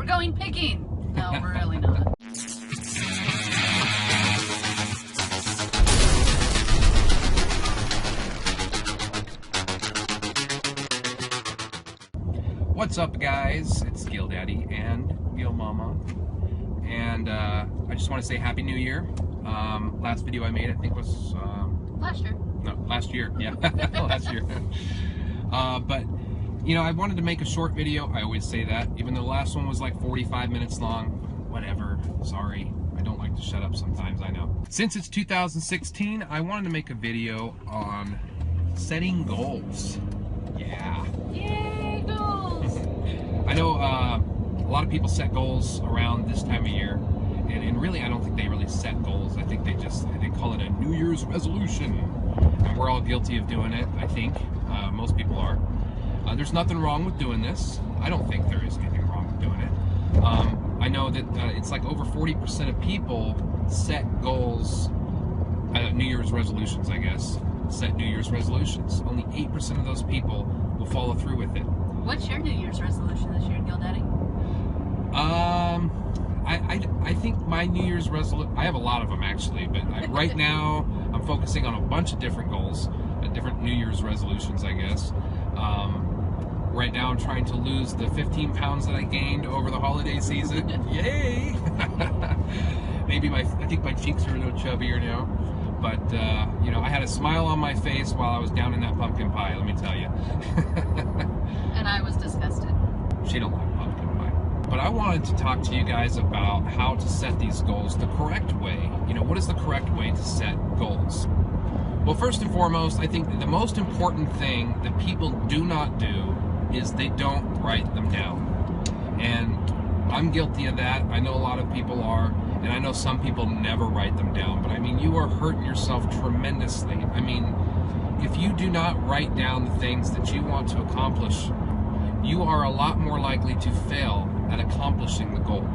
We're going picking. No, we're really not. What's up, guys? It's Gil Daddy and Gil Mama, and I just want to say Happy New Year. Last video I made, I think, was Last year. No, last year. Yeah, last year. But you know, I wanted to make a short video. I always say that, even though the last one was like 45 minutes long. Whatever. Sorry, I don't like to shut up sometimes. I know. Since it's 2016, I wanted to make a video on setting goals. Yeah. Yay, goals! I know a lot of people set goals around this time of year, and really I don't think they really set goals. I think they call it a New Year's resolution, and we're all guilty of doing it. I think most people are. There's nothing wrong with doing this. I don't think there is anything wrong with doing it. I know that it's like over 40% of people set goals, New Year's resolutions, I guess. Set New Year's resolutions. Only 8% of those people will follow through with it. What's your New Year's resolution this year, Gil Daddy? I think my New Year's resolution, I have a lot of them actually, but right now I'm focusing on a bunch of different goals, different New Year's resolutions, I guess. Right now I'm trying to lose the 15 pounds that I gained over the holiday season. Yay! I think my cheeks are a little chubbier now. But, you know, I had a smile on my face while I was down in that pumpkin pie, let me tell you. And I was disgusted. She don't like pumpkin pie. But I wanted to talk to you guys about how to set these goals the correct way. You know, what is the correct way to set goals? Well, first and foremost, I think the most important thing that people do not do is they don't write them down. And I'm guilty of that. I know a lot of people are. And I know some people never write them down, but I mean, you are hurting yourself tremendously. I mean, if you do not write down the things that you want to accomplish, you are a lot more likely to fail at accomplishing the goal.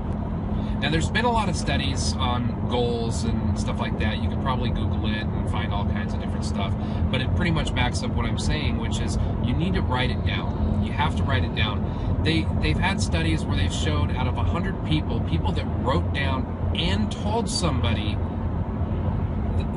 Now, there's been a lot of studies on goals and stuff like that. You could probably Google it and find all kinds of different stuff, but it pretty much backs up what I'm saying, which is you need to write it down. You have to write it down. They've had studies where they've showed out of 100 people that wrote down and told somebody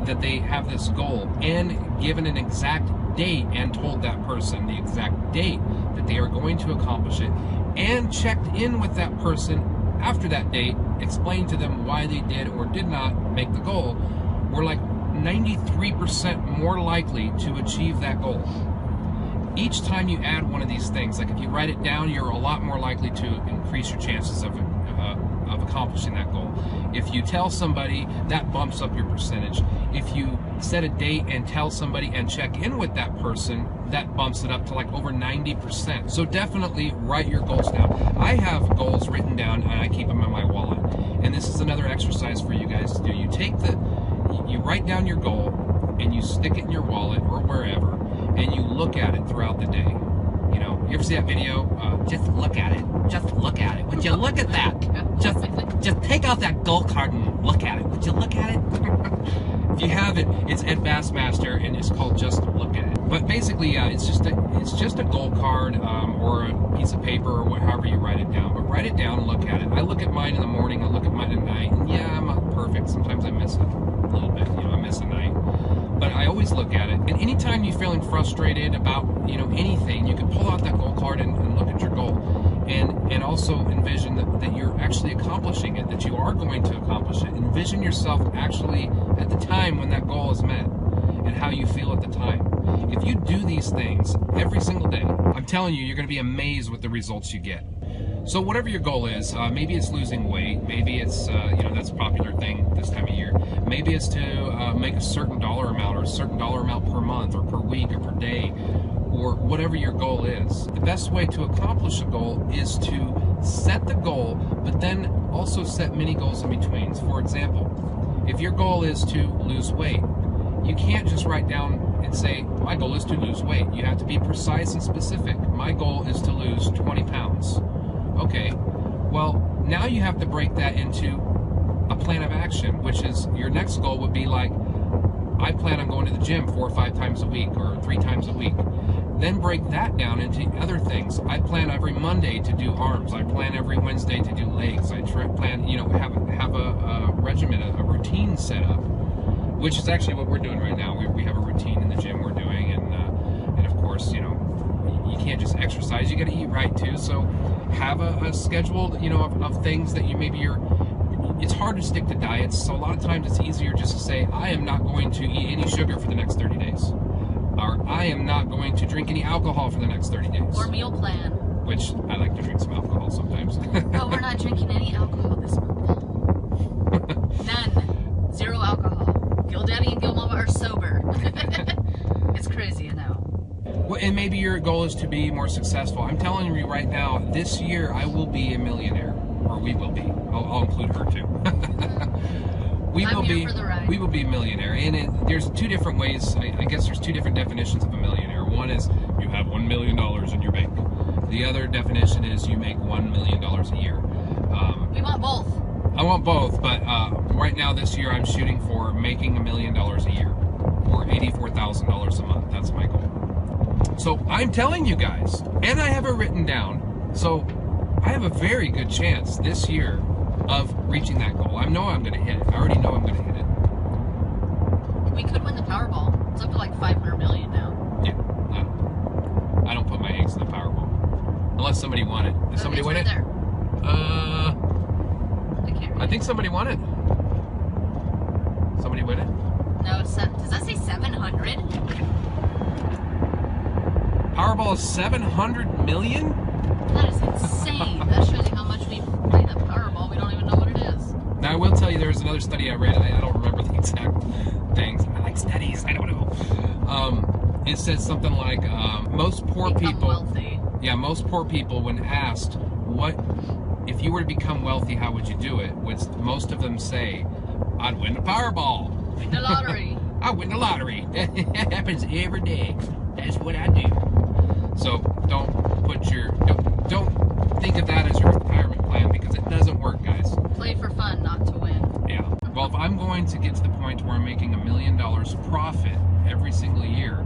that they have this goal and given an exact date and told that person the exact date that they are going to accomplish it and checked in with that person after that date, explained to them why they did or did not make the goal, were like 93% more likely to achieve that goal. Each time you add one of these things, like if you write it down, you're a lot more likely to increase your chances of accomplishing that goal. If you tell somebody, that bumps up your percentage. If you set a date and tell somebody and check in with that person, that bumps it up to like over 90%. So definitely write your goals down. I have goals written down and I keep them in my wallet. And this is another exercise for you guys to do. You write down your goal and you stick it in your wallet or wherever, and you look at it throughout the day. You know, you ever see that video? Just look at it. Just look at it. Would you look at that? Just take out that goal card and look at it. Would you look at it? If you have it, it's Ed Bassmaster, and it's called Just Look at It. But basically, it's just a goal card or a piece of paper or however you write it down. But write it down and look at it. I look at mine in the morning. I look at mine at night. And yeah, I'm not perfect. Sometimes I miss it a little bit. You know, I miss a night. But I always look at it. And anytime you're feeling frustrated about, you know, anything, you can pull out that goal card and look at your goal. And also envision that you're actually accomplishing it, that you are going to accomplish it. Envision yourself actually at the time when that goal is met and how you feel at the time. If you do these things every single day, I'm telling you, you're going to be amazed with the results you get. So whatever your goal is, maybe it's losing weight, maybe it's, you know, that's a popular thing this time of year. Maybe it's to make a certain dollar amount or a certain dollar amount per month or per week or per day, or whatever your goal is. The best way to accomplish a goal is to set the goal, but then also set mini goals in between. For example, if your goal is to lose weight, you can't just write down and say, my goal is to lose weight. You have to be precise and specific. My goal is to lose 20 pounds. Okay, well, now you have to break that into a plan of action, which is your next goal would be like, I plan on going to the gym 4 or 5 times a week or 3 times a week. then break that down into other things. I plan every Monday to do arms. I plan every Wednesday to do legs. I plan, have a regimen, a routine set up, which is actually what we're doing right now. We have a routine in the gym we're doing, and of course, you can't just exercise. You got to eat right too. So have a schedule, of things that it's hard to stick to diets. So a lot of times it's easier just to say, I am not going to eat any sugar for the next 30 days. Or I am not going to drink any alcohol for the next 30 days. Or meal plan. Which I like to drink some alcohol sometimes. No, we're not drinking any alcohol this month. None. Zero alcohol. Gil Daddy and Gil Mama are sober. It's crazy, I know. Well, and maybe your goal is to be more successful. I'm telling you right now, this year I will be a millionaire. Or we will be. I'll include her too. We will be a millionaire, and there's two different ways. I guess there's two different definitions of a millionaire. One is you have $1 million in your bank. The other definition is you make $1 million a year. We want both. I want both, but right now this year I'm shooting for making $1 million a year, or $84,000 a month. That's my goal. So I'm telling you guys, and I have it written down. So I have a very good chance this year of reaching that goal. I know I'm going to hit it. I already know I'm going to hit it. We could win the Powerball. It's up to like $500 million now. Yeah. I don't put my eggs in the Powerball. Unless somebody won it. Did somebody win it? There. I think somebody won it. Somebody win it? No, does that say 700? Powerball is 700 million? That is insane. That shows you how much we play the Powerball. We don't even know what it is. Now, I will tell you, there was another study I read. I don't remember the exact things. I like studies. I don't know. It says something like most poor people. Wealthy. Yeah, most poor people, when asked if you were to become wealthy, how would you do it? Most of them say, I'd win the Powerball. The lottery. I win the lottery. That happens every day. That's what I do. So don't think of that as your retirement plan, because it doesn't work, guys. Play for fun, not to win. Yeah. Well, if I'm going to get to the point where I'm making $1 million profit every single year,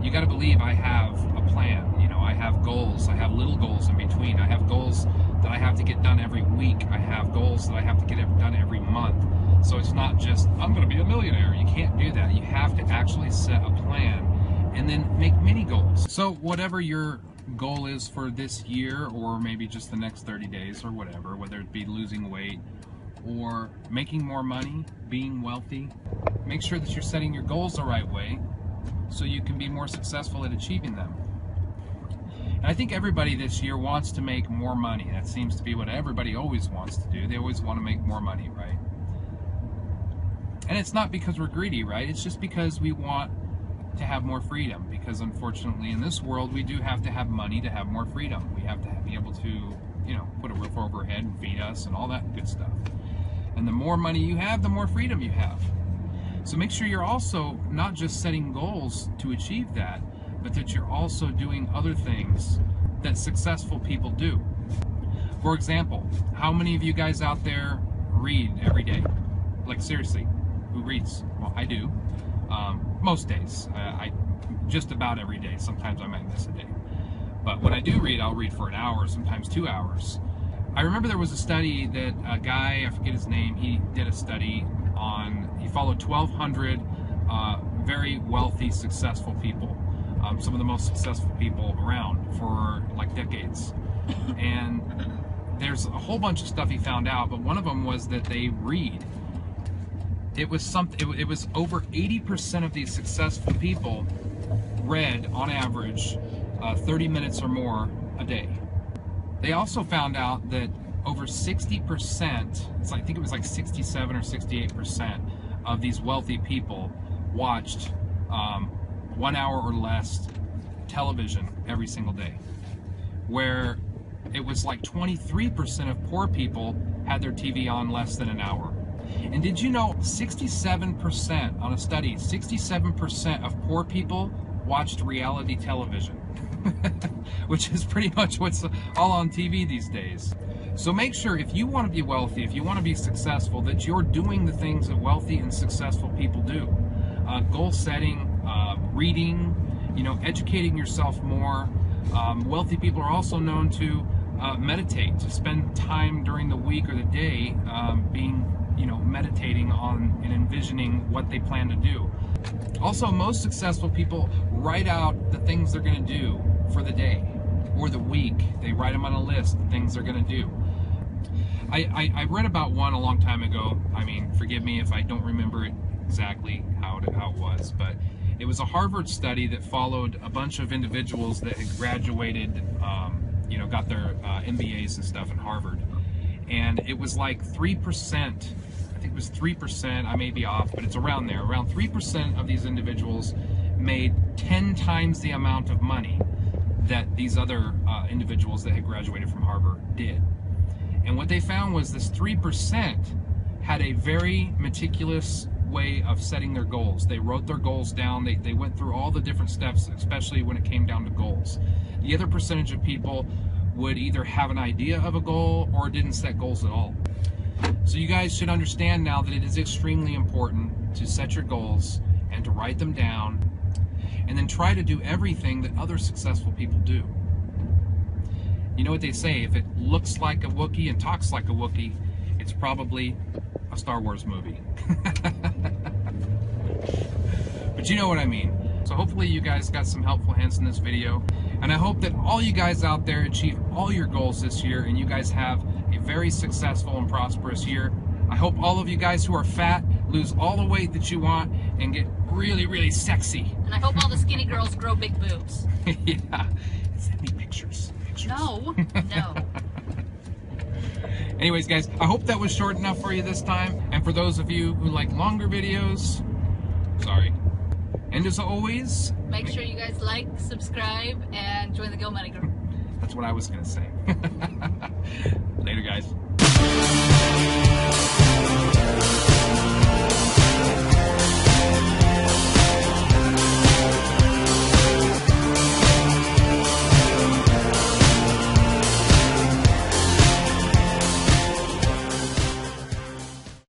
you got to believe I have a plan. I have goals. I have little goals in between. I have goals that I have to get done every week. I have goals that I have to get done every month. So it's not just, I'm going to be a millionaire. You can't do that. You have to actually set a plan and then make mini goals. So whatever your goal is for this year, or maybe just the next 30 days or whatever, whether it be losing weight or making more money, being wealthy, make sure that you're setting your goals the right way so you can be more successful at achieving them. And I think everybody this year wants to make more money. That seems to be what everybody always wants to do. They always want to make more money, right? And it's not because we're greedy, right? It's just because we want to have more freedom, because unfortunately in this world we do have to have money to have more freedom. We have to be able to, put a roof over our head and feed us and all that good stuff. And the more money you have, the more freedom you have. So make sure you're also not just setting goals to achieve that, but that you're also doing other things that successful people do. For example, how many of you guys out there read every day? Like, seriously, who reads? Well, I do. Most days. I just about every day. Sometimes I might miss a day. But when I do read, I'll read for an hour, sometimes 2 hours. I remember there was a study that a guy, I forget his name, he did a study he followed 1,200 very wealthy, successful people. Some of the most successful people around for like decades. And there's a whole bunch of stuff he found out, but one of them was that they read. It was over 80% of these successful people read on average 30 minutes or more a day. They also found out that over 60%, I think it was like 67 or 68% of these wealthy people watched 1 hour or less television every single day, where it was like 23% of poor people had their TV on less than an hour. And did you know 67%, on a study, 67% of poor people watched reality television, which is pretty much what's all on TV these days. So make sure, if you want to be wealthy, if you want to be successful, that you're doing the things that wealthy and successful people do. Goal setting, reading, you know, educating yourself more. Wealthy people are also known to meditate, to spend time during the week or the day meditating on and envisioning what they plan to do. Also, most successful people write out the things they're going to do for the day or the week. They write them on a list, the things they're going to do. I read about one a long time ago. I mean, forgive me if I don't remember it exactly how it was, but it was a Harvard study that followed a bunch of individuals that had graduated, got their MBAs and stuff at Harvard. And it was like 3%, I think it was 3%, I may be off, but it's around there. Around 3% of these individuals made 10 times the amount of money that these other individuals that had graduated from Harvard did. And what they found was this 3% had a very meticulous way of setting their goals. They wrote their goals down. They went through all the different steps, especially when it came down to goals. The other percentage of people would either have an idea of a goal or didn't set goals at all. So you guys should understand now that it is extremely important to set your goals and to write them down and then try to do everything that other successful people do. You know what they say, if it looks like a Wookiee and talks like a Wookiee, it's probably a Star Wars movie. But you know what I mean. So hopefully you guys got some helpful hints in this video, and I hope that all you guys out there achieve all your goals this year and you guys have a very successful and prosperous year. I hope all of you guys who are fat lose all the weight that you want and get really, really sexy. And I hope all the skinny girls grow big boobs. Yeah. Send me pictures. No, no. Anyways, guys, I hope that was short enough for you this time. And for those of you who like longer videos, sorry. And as always, make sure you guys like, subscribe, and join the Go Money group. That's what I was going to say.